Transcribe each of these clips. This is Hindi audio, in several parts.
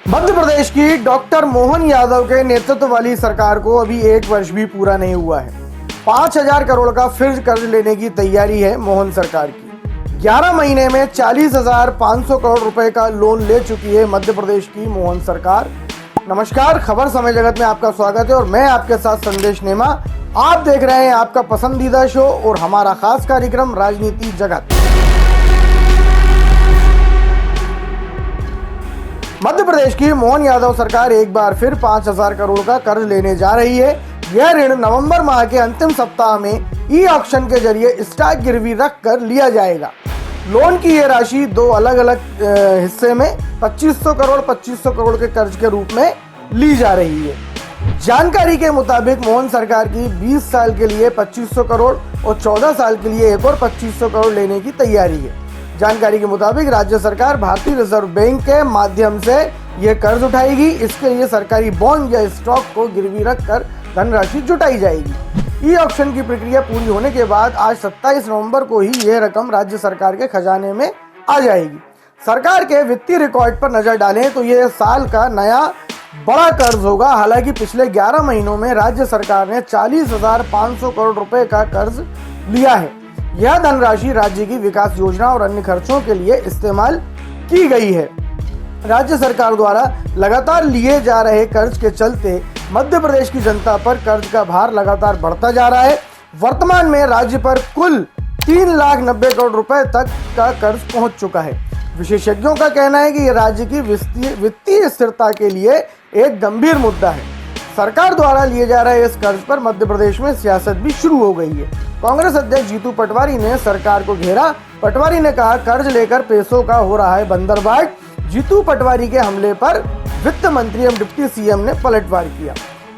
मध्य प्रदेश की डॉक्टर मोहन यादव के नेतृत्व वाली सरकार को अभी 1 वर्ष भी पूरा नहीं हुआ है। 5,000 करोड़ का फिर कर्ज लेने की तैयारी है मोहन सरकार की। 11 महीने में 40,500 करोड़ रुपए का लोन ले चुकी है मध्य प्रदेश की मोहन सरकार। नमस्कार, खबर समय जगत में आपका स्वागत है और मैं आपके साथ संदेश नेमा। आप देख रहे हैं आपका पसंदीदा शो और हमारा खास कार्यक्रम राजनीति जगत। मध्य प्रदेश की मोहन यादव सरकार एक बार फिर 5,000 करोड़ का कर्ज लेने जा रही है। यह ऋण नवंबर माह के अंतिम सप्ताह में ई ऑक्शन के जरिए स्टॉक गिरवी रख कर लिया जाएगा। लोन की यह राशि दो अलग अलग हिस्से में 2500 करोड़ के कर्ज के रूप में ली जा रही है। जानकारी के मुताबिक मोहन सरकार की 20 साल के लिए 2500 करोड़ और 14 साल के लिए एक और 2500 करोड़ लेने की तैयारी है। जानकारी के मुताबिक राज्य सरकार भारतीय रिजर्व बैंक के माध्यम से यह कर्ज उठाएगी। इसके लिए सरकारी बॉन्ड या स्टॉक को गिरवी रखकर धनराशि जुटाई जाएगी। ई ऑक्शन की प्रक्रिया पूरी होने के बाद आज 27 नवंबर को ही यह रकम राज्य सरकार के खजाने में आ जाएगी। सरकार के वित्तीय रिकॉर्ड पर नजर डालें तो यह साल का नया बड़ा कर्ज होगा। हालांकि पिछले 11 महीनों में राज्य सरकार ने 40,500 करोड़ रुपए का कर्ज लिया है। यह धनराशि राज्य की विकास योजना और अन्य खर्चों के लिए इस्तेमाल की गई है। राज्य सरकार द्वारा लगातार लिए जा रहे कर्ज के चलते मध्य प्रदेश की जनता पर कर्ज का भार लगातार बढ़ता जा रहा है। वर्तमान में राज्य पर कुल 3,90,000 करोड़ रुपए तक का कर्ज पहुंच चुका है। विशेषज्ञों का कहना है कि यह राज्य की वित्तीय स्थिरता के लिए एक गंभीर मुद्दा है। सरकार द्वारा लिए जा रहे इस कर्ज पर मध्य प्रदेश में सियासत भी शुरू हो गई है। कांग्रेस अध्यक्ष जीतू पटवारी ने सरकार को घेरा। पटवारी ने कहा, कर्ज लेकर पैसों का हो रहा है बंदरबाट। जीतू पटवारी के हमले पर वित्त मंत्री एवं डिप्टी सीएम ने पलटवार किया।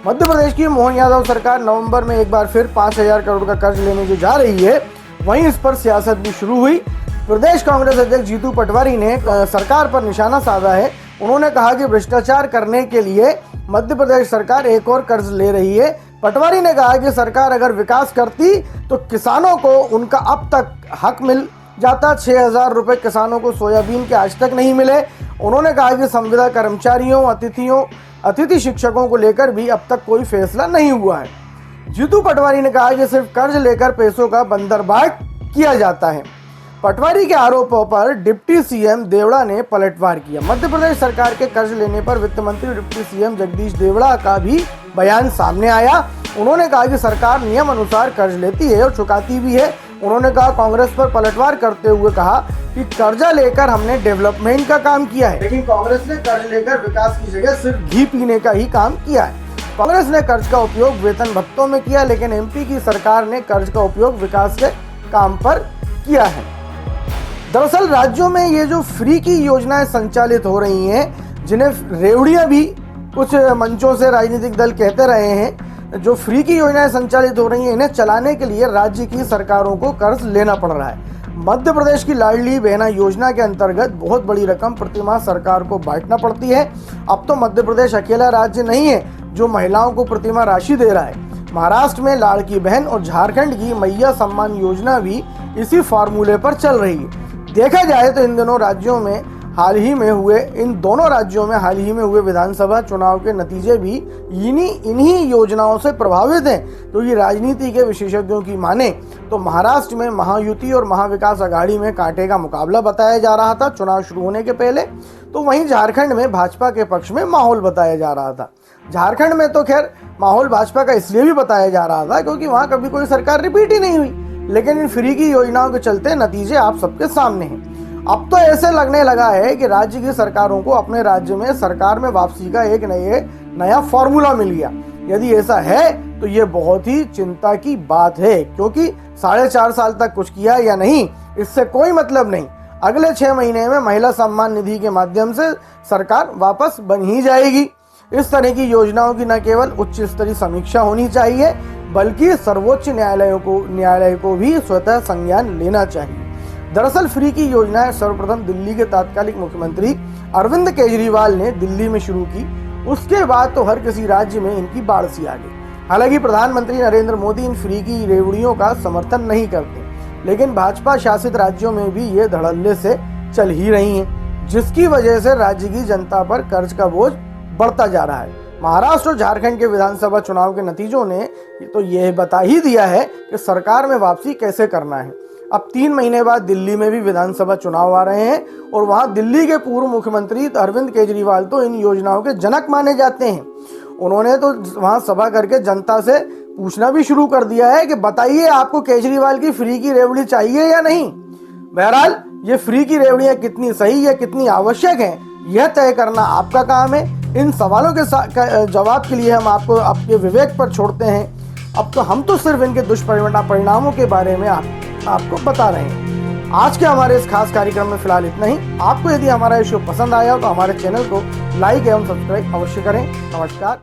मध्य प्रदेश की मोहन यादव सरकार नवंबर में एक बार फिर 5,000 करोड़ का कर्ज लेने की जा रही है। वहीं इस पर सियासत भी शुरू हुई। प्रदेश कांग्रेस अध्यक्ष जीतू पटवारी ने सरकार पर निशाना साधा है। उन्होंने कहा कि भ्रष्टाचार करने के लिए मध्य प्रदेश सरकार एक और कर्ज ले रही है। पटवारी ने कहा कि सरकार अगर विकास करती तो किसानों को उनका अब तक हक मिल जाता। 6,000 रुपए किसानों को सोयाबीन के आज तक नहीं मिले। उन्होंने कहा कि संविदा कर्मचारियों, अतिथि शिक्षकों को लेकर भी अब तक कोई फैसला नहीं हुआ है। जीतू पटवारी ने कहा कि सिर्फ कर्ज लेकर पैसों का बंदरबाट किया जाता है। पटवारी के आरोपों पर डिप्टी सीएम देवड़ा ने पलटवार किया। मध्य प्रदेश सरकार के कर्ज लेने पर वित्त मंत्री डिप्टी सीएम जगदीश देवड़ा का भी बयान सामने आया। उन्होंने कहा कि सरकार नियम अनुसार कर्ज लेती है और चुकाती भी है। उन्होंने कहा, कांग्रेस पर पलटवार करते हुए कहा कि कर्जा लेकर हमने डेवलपमेंट का काम किया है, लेकिन कांग्रेस ने कर्ज लेकर विकास की जगह सिर्फ घी पीने का ही काम किया है। कांग्रेस ने कर्ज का उपयोग वेतन भत्तों में किया, लेकिन एमपी की सरकार ने कर्ज का उपयोग विकास के काम पर किया है। दरअसल राज्यों में ये जो फ्री की योजनाएं संचालित हो रही हैं, जिन्हें रेवड़ियां भी कुछ मंचों से राजनीतिक दल कहते रहे हैं, जो फ्री की योजनाएं संचालित हो रही हैं, इन्हें चलाने के लिए राज्य की सरकारों को कर्ज लेना पड़ रहा है। मध्य प्रदेश की लाडली बहना योजना के अंतर्गत बहुत बड़ी रकम प्रतिमाह सरकार को बांटना पड़ती है। अब तो मध्य प्रदेश अकेला राज्य नहीं है जो महिलाओं को प्रतिमाह राशि दे रहा है। महाराष्ट्र में लाड़की बहन और झारखंड की मैया सम्मान योजना भी इसी फार्मूले पर चल रही है। देखा जाए तो इन दोनों राज्यों में हाल ही में हुए विधानसभा चुनाव के नतीजे भी इन्हीं योजनाओं से प्रभावित हैं। तो ये राजनीति के विशेषज्ञों की माने तो महाराष्ट्र में महायुति और महाविकास आघाड़ी में कांटे का मुकाबला बताया जा रहा था चुनाव शुरू होने के पहले। तो वहीं झारखंड में भाजपा के पक्ष में माहौल बताया जा रहा था। झारखंड में तो खैर माहौल भाजपा का इसलिए भी बताया जा रहा था क्योंकि वहां कभी कोई सरकार रिपीट ही नहीं हुई, लेकिन इन फ्री की योजनाओं के चलते नतीजे आप सबके सामने हैं। अब तो ऐसे लगने लगा है कि राज्य की सरकारों को अपने राज्य में सरकार में वापसी का एक नया फॉर्मूला मिल गया। यदि ऐसा है तो ये बहुत ही चिंता की बात है, क्योंकि 4.5 साल तक कुछ किया या नहीं इससे कोई मतलब नहीं। अगले 6 महीने में महिला सम्मान निधि के माध्यम से सरकार वापस बन ही जाएगी। इस तरह की योजनाओं की न केवल उच्च स्तरीय समीक्षा होनी चाहिए, बल्कि सर्वोच्च न्यायालय को भी स्वतः संज्ञान लेना चाहिए। दरअसल फ्री की योजनाएं सर्वप्रथम दिल्ली के तत्कालीन मुख्यमंत्री अरविंद केजरीवाल ने दिल्ली में शुरू की। उसके बाद तो हर किसी राज्य में इनकी बाढ़ सी आ गई। हालांकि प्रधानमंत्री नरेंद्र मोदी इन फ्री की रेवड़ियों का समर्थन नहीं करते, लेकिन भाजपा शासित राज्यों में भी ये धड़ल्ले से चल ही रही हैं। जिसकी वजह से राज्य की जनता पर कर्ज का बोझ बढ़ता जा रहा है। महाराष्ट्र और झारखंड के विधानसभा चुनाव के नतीजों ने तो यह बता ही दिया है कि सरकार में वापसी कैसे करना है। अब 3 महीने बाद दिल्ली में भी विधानसभा चुनाव आ रहे हैं और वहां दिल्ली के पूर्व मुख्यमंत्री अरविंद केजरीवाल तो इन योजनाओं के जनक माने जाते हैं। उन्होंने तो वहां सभा करके जनता से पूछना भी शुरू कर दिया है कि बताइए आपको केजरीवाल की फ्री की रेवड़ी चाहिए या नहीं। बहरहाल ये फ्री की रेवड़ियां कितनी सही है, कितनी आवश्यक है, यह तय करना आपका काम है। इन सवालों के जवाब के लिए हम आपको आपके विवेक पर छोड़ते हैं। अब तो हम तो सिर्फ इनके दुष्परिणामों के बारे में आपको बता रहे हैं। आज के हमारे इस खास कार्यक्रम में फिलहाल इतना ही। आपको यदि हमारा ये शो पसंद आया हो तो हमारे चैनल को लाइक एवं सब्सक्राइब अवश्य करें। नमस्कार।